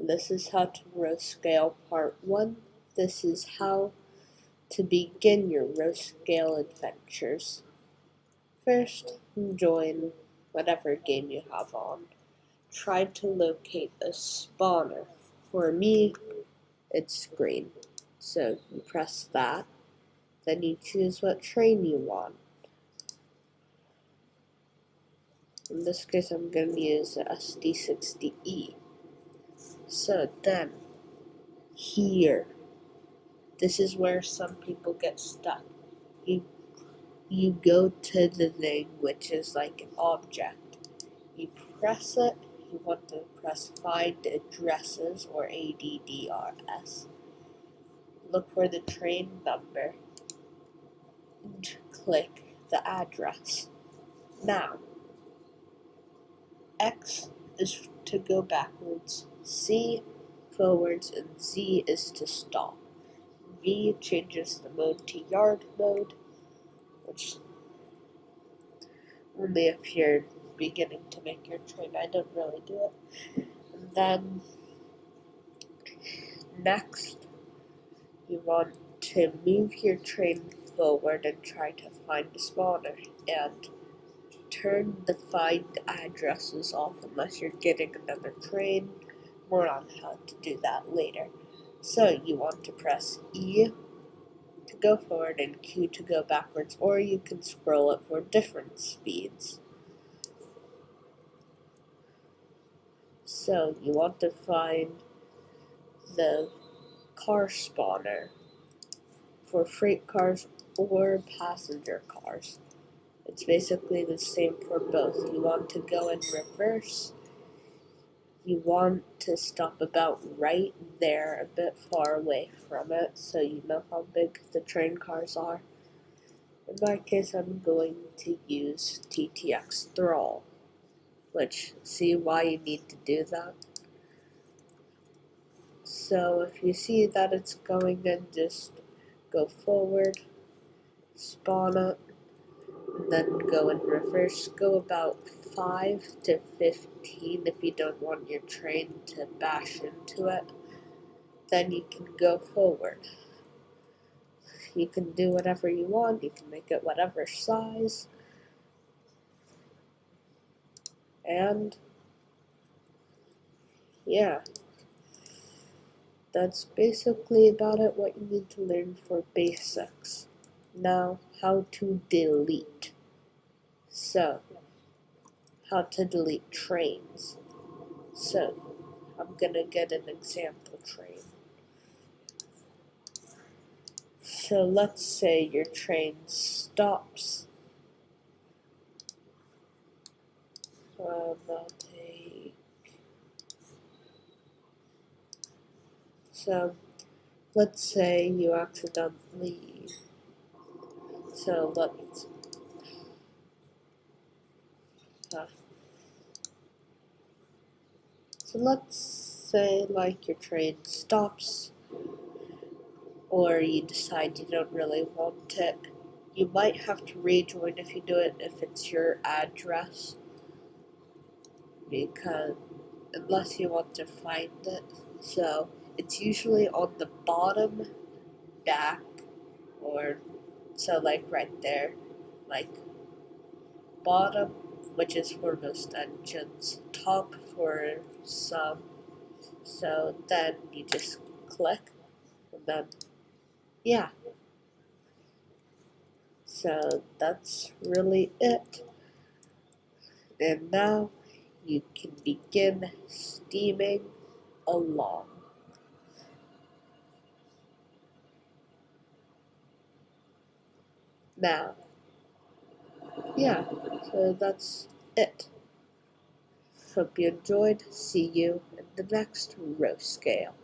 This is how to row scale part 1. This is how to begin your row scale adventures. First, join whatever game you have on. Try to locate a spawner. For me, it's green. So you press that, then you choose what train you want. In this case, I'm going to use the SD60E. So then, here, this is where some people get stuck. You go to the thing which is like an object. You press it. You want to press Find Addresses or ADDRS. Look for the train number and click the address. Now, X is to go backwards, C forwards, and Z is to stop. V changes the mode to yard mode, which only if you're beginning to make your train. I don't really do it. And then next, you want to move your train forward and try to find a spawner, and turn the find addresses off unless you're getting another train. More on how to do that later. So you want to press E to go forward and Q to go backwards, or you can scroll it for different speeds. So you want to find the car spawner for freight cars or passenger cars. It's basically the same for both. You want to go in reverse. You want to stop about right there, a bit far away from it, so you know how big the train cars are. In my case, I'm going to use TTX Thrall, which, see why you need to do that? So if you see that it's going in, just go forward, spawn it, and then go in reverse. Go about 5 to 15 if you don't want your train to bash into it. Then you can go forward. You can do whatever you want. You can make it whatever size. And yeah, that's basically about it, what you need to learn for basics. Now, how to delete. So, how to delete trains. So, I'm gonna get an example train. So let's say your train stops. I'll take. So let's say you accidentally. So let's. So let's say like your train stops, or you decide you don't really want it. You might have to rejoin if you do it if it's your address, because unless you want to find it. So it's usually on the bottom back, or so like right there, like bottom, which is for most engines, top for some. So then you just click, and then yeah. So that's really it. And now you can begin steaming along. Now, yeah, so that's it. Hope you enjoyed. See you in the next row scale.